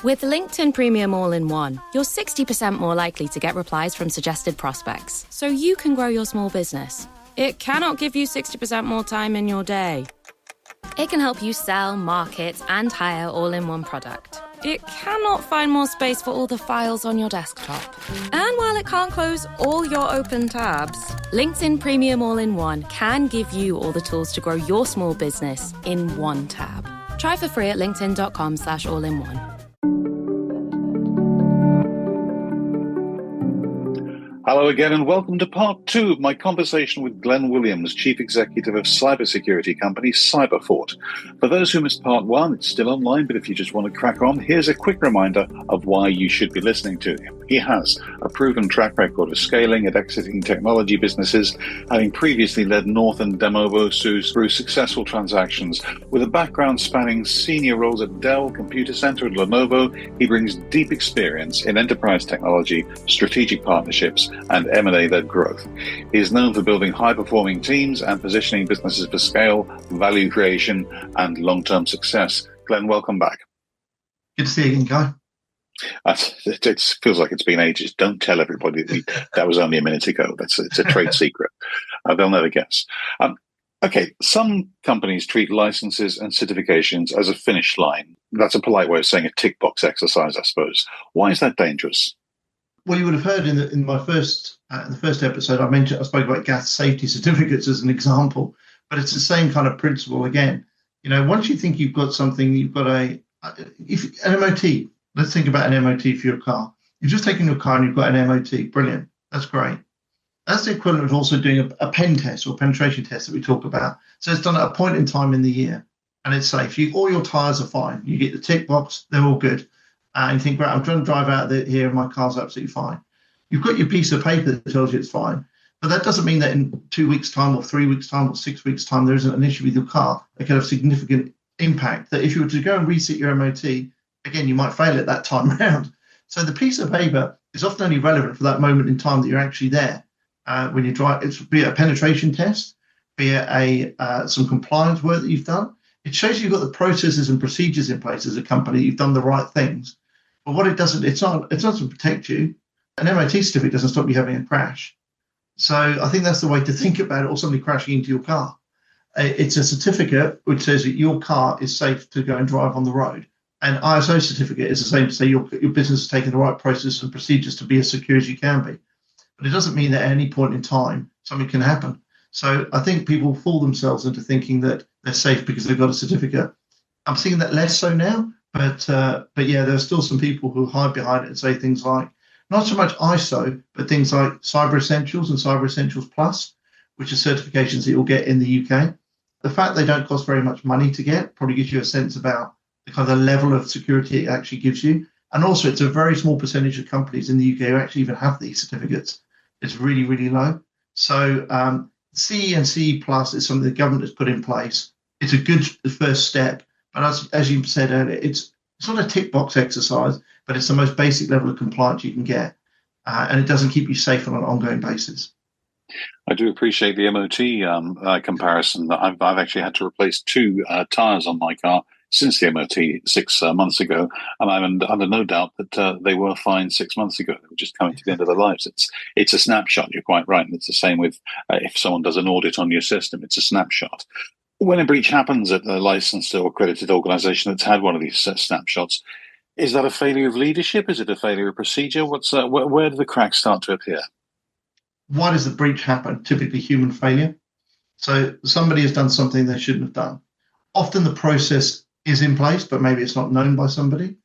With LinkedIn Premium All-in-One, you're 60% more likely to get replies from suggested prospects, so you can grow your small business. It cannot give you 60% more time in your day. It can help you sell, market, and hire all in one product. It cannot find more space for all the files on your desktop. And while it can't close all your open tabs, LinkedIn Premium All-in-One can give you all the tools to grow your small business in one tab. Try for free at linkedin.com/all-in-one. Hello again and welcome to part 2 of my conversation with Glen Williams, Chief Executive of cybersecurity company Cyberfort. For those who missed part 1, it's still online, but if you just want to crack on, here's a quick reminder of why you should be listening to him. He has a proven track record of scaling and exiting technology businesses, having previously led North and Demovo through successful transactions. With a background spanning senior roles at Dell, Computer Center, and Lenovo, he brings deep experience in enterprise technology, strategic partnerships, and M&A-led growth. He is known for building high-performing teams and positioning businesses for scale, value creation, and long-term success. Glen, welcome back. Good to see you again, Guy. It feels like it's been ages. Don't tell everybody that was only a minute ago. It's a trade secret. They'll never guess. Okay, some companies treat licenses and certifications as a finish line. That's a polite way of saying a tick box exercise, I suppose. Why is that dangerous? Well, you would have heard in the first episode I spoke about gas safety certificates as an example, but it's the same kind of principle again. You know, once you think you've got something, you've got an MOT. Let's think about an MOT for your car. You've just taken your car and you've got an MOT. Brilliant. That's great. That's the equivalent of also doing a pen test or penetration test that we talk about. So it's done at a point in time in the year and it's safe. All your tyres are fine. You get the tick box. They're all good. And you think, right, I'm trying to drive out of here and my car's absolutely fine. You've got your piece of paper that tells you it's fine. But that doesn't mean that in 2 weeks' time or 3 weeks' time or 6 weeks' time, there isn't an issue with your car that can have significant impact. That if you were to go and reset your MOT, again, you might fail at that time around. So the piece of paper is often only relevant for that moment in time that you're actually there. When you drive, be it a penetration test, be it some compliance work that you've done. It shows you've got the processes and procedures in place as a company. You've done the right things. But what it doesn't, it's not to protect you. An MOT certificate doesn't stop you having a crash. So I think that's the way to think about it, or somebody crashing into your car. It's a certificate which says that your car is safe to go and drive on the road. An ISO certificate is the same to say your business has taken the right process and procedures to be as secure as you can be. But it doesn't mean that at any point in time something can happen. So I think people fool themselves into thinking that they're safe because they've got a certificate. I'm seeing that less so now. But yeah, there are still some people who hide behind it and say things like, not so much ISO, but things like Cyber Essentials and Cyber Essentials Plus, which are certifications that you'll get in the UK. The fact they don't cost very much money to get probably gives you a sense about the kind of level of security it actually gives you. And also, it's a very small percentage of companies in the UK who actually even have these certificates. It's really, really low. So CE and CE Plus is something the government has put in place. It's a good first step. But as you said earlier, it's not a tick box exercise, but it's the most basic level of compliance you can get. And it doesn't keep you safe on an ongoing basis. I do appreciate the MOT comparison. I've actually had to replace 2 tyres on my car since the MOT 6 months ago. And I'm under no doubt that they were fine 6 months ago. They were just coming to the end of their lives. It's a snapshot. You're quite right. And it's the same with if someone does an audit on your system, it's a snapshot. When a breach happens at a licensed or accredited organization that's had one of these snapshots, is that a failure of leadership? Is it a failure of procedure? Where do the cracks start to appear? Why does the breach happen? Typically human failure. So somebody has done something they shouldn't have done. Often the process is in place, but maybe it's not known by somebody.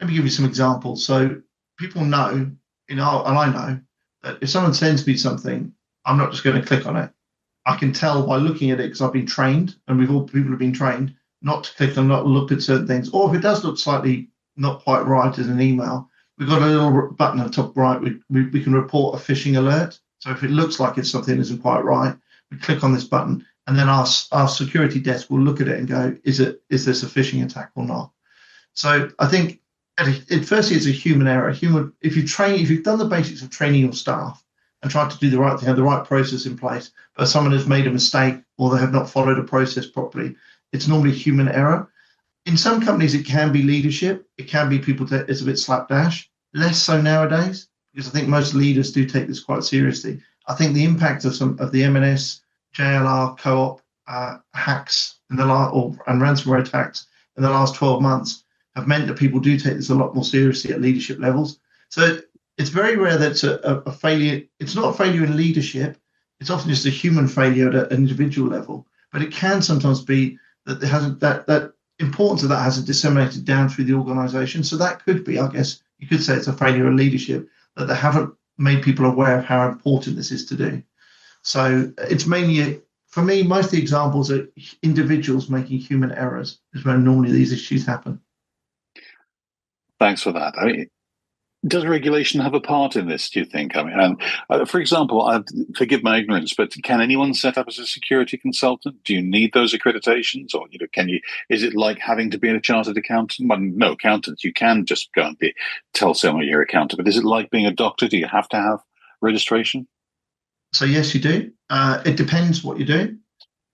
Let me give you some examples. So people know, and I know, that if someone sends me something, I'm not just going to click on it. I can tell by looking at it because I've been trained, and people have been trained not to click and not look at certain things. Or if it does look slightly not quite right as an email, we've got a little button at the top right. We can report a phishing alert. So if it looks like it's something that isn't quite right, we click on this button, and then our security desk will look at it and go, is this a phishing attack or not? So I think firstly, it's a human error. If you've done the basics of training your staff and tried to do the right thing, have the right process in place, but someone has made a mistake or they have not followed a process properly, it's normally human error. In some companies, it can be leadership. It can be people that it's a bit slapdash. Less so nowadays, because I think most leaders do take this quite seriously. I think the impact of some of the M&S, JLR, Co-op hacks and ransomware attacks in the last 12 months have meant that people do take this a lot more seriously at leadership levels. So it's very rare that it's a failure. It's not a failure in leadership. It's often just a human failure at an individual level. But it can sometimes be that there hasn't that importance of that hasn't disseminated down through the organisation. So that could be, I guess, you could say it's a failure of leadership, that they haven't made people aware of how important this is to do. So it's mainly, for me, most of the examples are individuals making human errors is where normally these issues happen. Thanks for that. I mean, does regulation have a part in this, do you think? I mean, for example, forgive my ignorance, but can anyone set up as a security consultant? Do you need those accreditations, or can you? Is it like having to be a chartered accountant? Well, no, accountants, you can just go and tell someone you're an accountant. But is it like being a doctor? Do you have to have registration? So yes, you do. It depends what you do.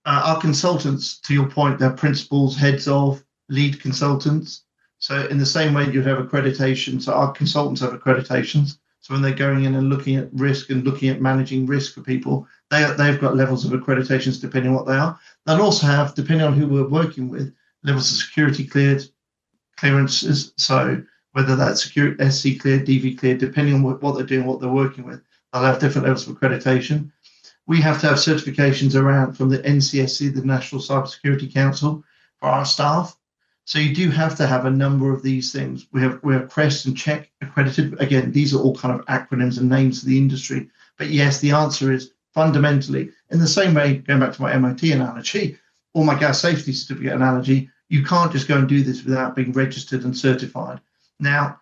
Our consultants, to your point, they're principals, heads of, lead consultants. So in the same way you'd have accreditation, so our consultants have accreditations. So when they're going in and looking at risk and looking at managing risk for people, they've got levels of accreditations depending on what they are. They'll also have, depending on who we're working with, levels of security clearances. So whether that's security, SC cleared, DV cleared, depending on what they're doing, what they're working with, they'll have different levels of accreditation. We have to have certifications around from the NCSC, the National Cybersecurity Council, for our staff. So you do have to have a number of these things. We have CREST and CHECK accredited. Again, these are all kind of acronyms and names of the industry. But yes, the answer is fundamentally, in the same way, going back to my MOT analogy or my gas safety certificate analogy, you can't just go and do this without being registered and certified. Now,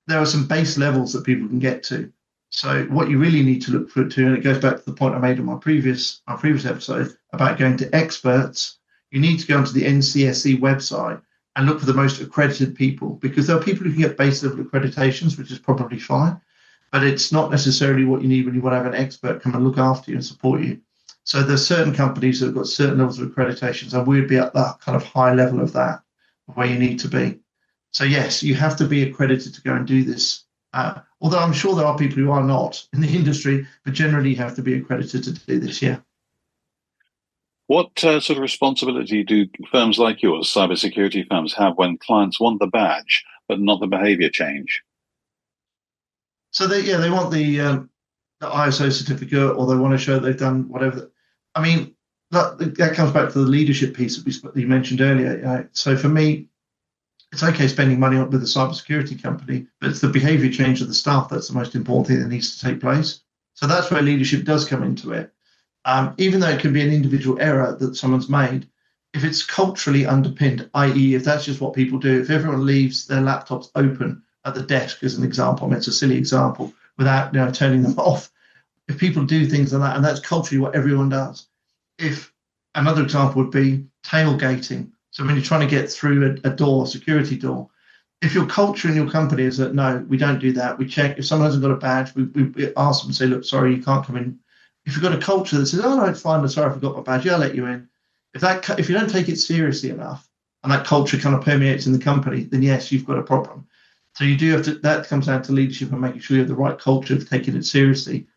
there are some base levels that people can get to. So what you really need to look for to, and it goes back to the point I made in our previous episode about going to experts, you need to go onto the NCSC website and look for the most accredited people, because there are people who can get base level accreditations, which is probably fine, but it's not necessarily what you need when you want to have an expert come and look after you and support you. So there's certain companies that have got certain levels of accreditations, and we'd be at that kind of high level of that, where you need to be. So yes, you have to be accredited to go and do this. Although I'm sure there are people who are not in the industry, but generally you have to be accredited to do this, yeah. What sort of responsibility do firms like yours, cybersecurity firms, have when clients want the badge but not the behaviour change? So they want the ISO certificate, or they want to show they've done whatever. I mean, that comes back to the leadership piece that you mentioned earlier. So for me, it's okay spending money with a cybersecurity company, but it's the behaviour change of the staff that's the most important thing that needs to take place. So that's where leadership does come into it. Even though it can be an individual error that someone's made, if it's culturally underpinned, i.e. if that's just what people do, if everyone leaves their laptops open at the desk, as an example, I mean, it's a silly example, without turning them off, if people do things like that, and that's culturally what everyone does. If another example would be tailgating. So when you're trying to get through a door, security door, if your culture in your company is that, no, we don't do that, we check, if someone hasn't got a badge, we ask them and say, look, sorry, you can't come in. If you've got a culture that says, oh, no, it's fine, I'm sorry, I forgot my badge, yeah, I'll let you in. If you don't take it seriously enough, and that culture kind of permeates in the company, then yes, you've got a problem. So you do have to, that comes down to leadership and making sure you have the right culture of taking it seriously.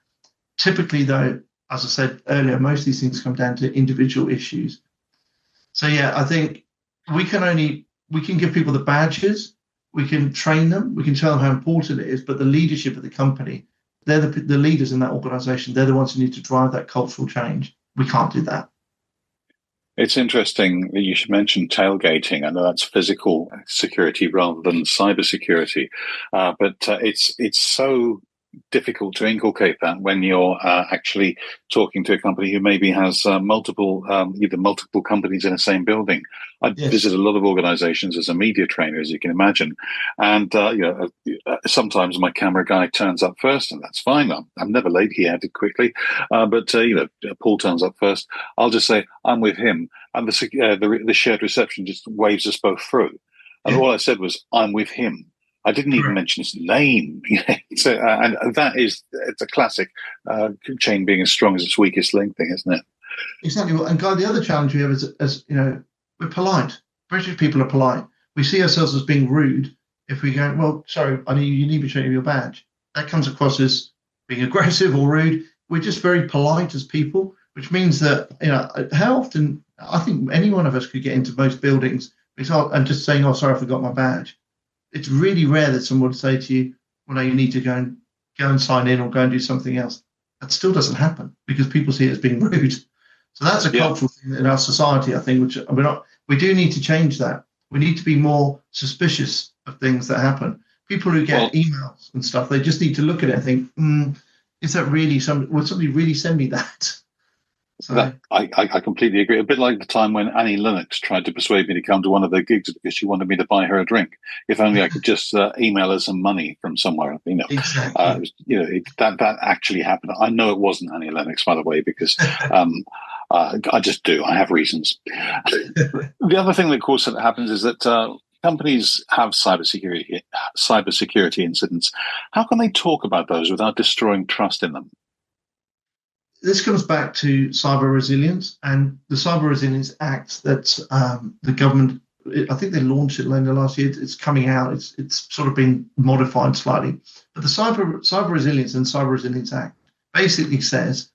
Typically, though, as I said earlier, most of these things come down to individual issues. So yeah, I think we can give people the badges, we can train them, we can tell them how important it is, but the leadership of the company, they're the leaders in that organization. They're the ones who need to drive that cultural change. We can't do that. It's interesting that you should mention tailgating. I know that's physical security rather than cyber security, but it's so difficult to inculcate that when you're actually talking to a company who maybe has multiple companies in the same building. I visit a lot of organizations as a media trainer, as you can imagine, and sometimes my camera guy turns up first, and that's fine. I'm never late. He added quickly, but Paul turns up first. I'll just say I'm with him, and the shared reception just waves us both through. And all I said was I'm with him. I didn't even mention his name. So, and it's a classic chain being as strong as its weakest link thing, isn't it? Exactly. And Guy, the other challenge we have is, we're polite. British people are polite. we see ourselves as being rude if we go, well, sorry, you need to show me your badge. That comes across as being aggressive or rude. We're just very polite as people, which means that, how often, I think any one of us could get into most buildings and just saying, oh, sorry, I forgot my badge. It's really rare that someone would say to you, well, no, you need to go and sign in or go and do something else. That still doesn't happen because people see it as being rude. So that's a cultural thing in our society, I think, which we do need to change that. We need to be more suspicious of things that happen. People who get emails and stuff, they just need to look at it and think, is that really would somebody really send me that? So I completely agree. A bit like the time when Annie Lennox tried to persuade me to come to one of their gigs because she wanted me to buy her a drink. If only I could just email her some money from somewhere. Exactly. That actually happened. I know it wasn't Annie Lennox, by the way, because I just do. I have reasons. The other thing that, of course, that happens is that companies have cybersecurity incidents. How can they talk about those without destroying trust in them? This comes back to cyber resilience and the Cyber Resilience Act that the government, I think they launched it later last year. It's coming out. It's sort of been modified slightly. But the Cyber Resilience and Cyber Resilience Act basically says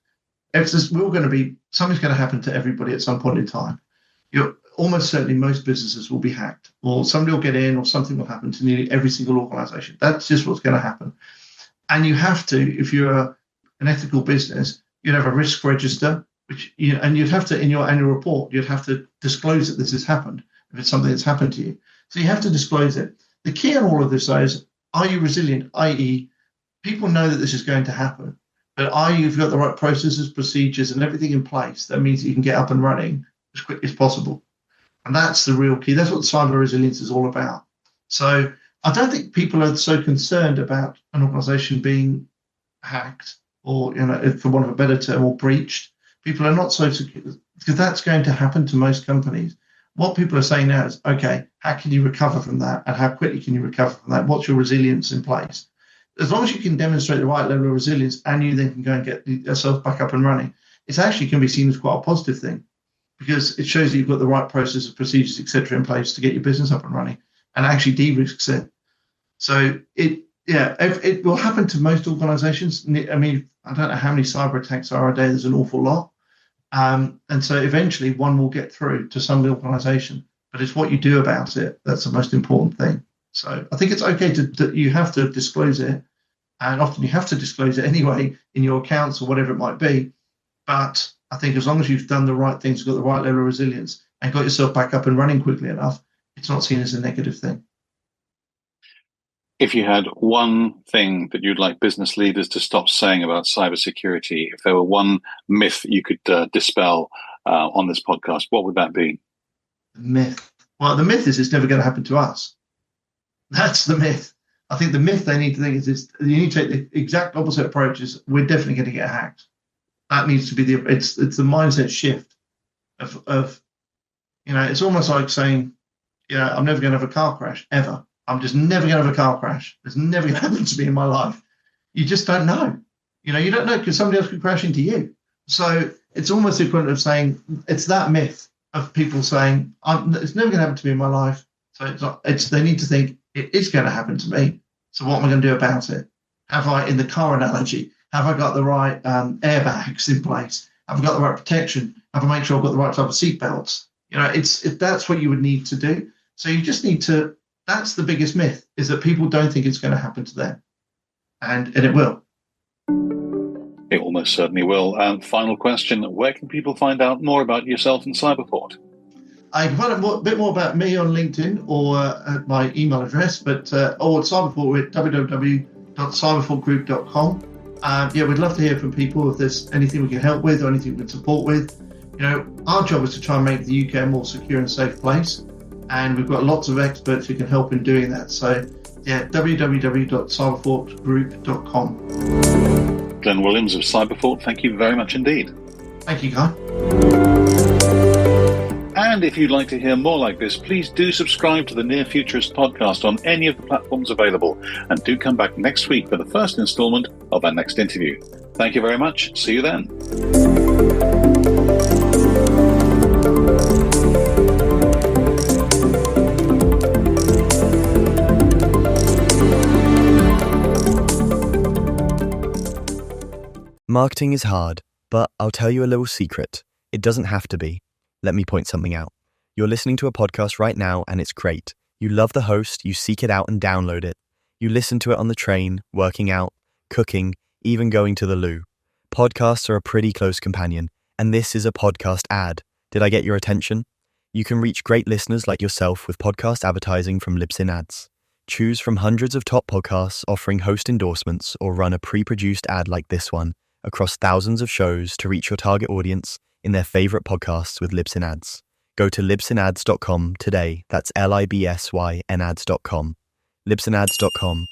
something's going to happen to everybody at some point in time. Almost certainly most businesses will be hacked, or somebody will get in, or something will happen to nearly every single organization. That's just what's going to happen. And you have to, if you're an ethical business, you'd have a risk register, and you'd have to, in your annual report, you'd have to disclose that this has happened, if it's something that's happened to you. So you have to disclose it. The key in all of this, though, is, are you resilient? I.e., people know that this is going to happen, but you've got the right processes, procedures, and everything in place. That means that you can get up and running as quickly as possible. And that's the real key. That's what cyber resilience is all about. So I don't think people are so concerned about an organization being hacked or, for want of a better term, or breached. People are not so secure, because that's going to happen to most companies. What people are saying now is, okay, how can you recover from that? And how quickly can you recover from that? What's your resilience in place? As long as you can demonstrate the right level of resilience and you then can go and get yourself back up and running, it's actually can be seen as quite a positive thing, because it shows that you've got the right processes, procedures, etc. in place to get your business up and running and actually de-risks it. So it will happen to most organizations. I mean, I don't know how many cyber attacks are a day. There's an awful lot. And so eventually one will get through to some organization, but it's what you do about it that's the most important thing. So I think it's okay that you have to disclose it, and often you have to disclose it anyway in your accounts or whatever it might be. But I think as long as you've done the right things, got the right level of resilience, and got yourself back up and running quickly enough, it's not seen as a negative thing. If you had one thing that you'd like business leaders to stop saying about cybersecurity, if there were one myth you could dispel on this podcast, what would that be? The myth. Well, the myth is it's never going to happen to us. That's the myth. I think the myth they need to think is you need to take the exact opposite approach. Is we're definitely going to get hacked. That needs to be it's the mindset shift of it's almost like saying, I'm never going to have a car crash ever. I'm just never going to have a car crash. It's never going to happen to me in my life. You just don't know. You don't know because somebody else could crash into you. So it's almost the equivalent of saying it's that myth of people saying it's never going to happen to me in my life. So it's not. They need to think it is going to happen to me. So what am I going to do about it? Have I, in the car analogy, have I got the right airbags in place? Have I got the right protection? Have I made sure I've got the right type of seatbelts? That's what you would need to do. So you just need to. That's the biggest myth, is that people don't think it's going to happen to them. And it will. It almost certainly will. Final question, where can people find out more about yourself and Cyberfort? I can find out a bit more about me on LinkedIn or at my email address, or at Cyberfort, we're at www.cyberfortgroup.com. We'd love to hear from people if there's anything we can help with or anything we can support with. Our job is to try and make the UK a more secure and safe place. And we've got lots of experts who can help in doing that. So, www.cyberfortgroup.com. Glen Williams of Cyberfort, thank you very much indeed. Thank you, Guy. And if you'd like to hear more like this, please do subscribe to the Near Futurist podcast on any of the platforms available. And do come back next week for the first installment of our next interview. Thank you very much. See you then. Marketing is hard, but I'll tell you a little secret. It doesn't have to be. Let me point something out. You're listening to a podcast right now and it's great. You love the host, you seek it out and download it. You listen to it on the train, working out, cooking, even going to the loo. Podcasts are a pretty close companion, and this is a podcast ad. Did I get your attention? You can reach great listeners like yourself with podcast advertising from Libsyn Ads. Choose from hundreds of top podcasts offering host endorsements or run a pre-produced ad like this one across thousands of shows to reach your target audience in their favorite podcasts with Libsyn Ads. Go to libsynads.com today. That's LIBSYN ads.com. libsynads.com.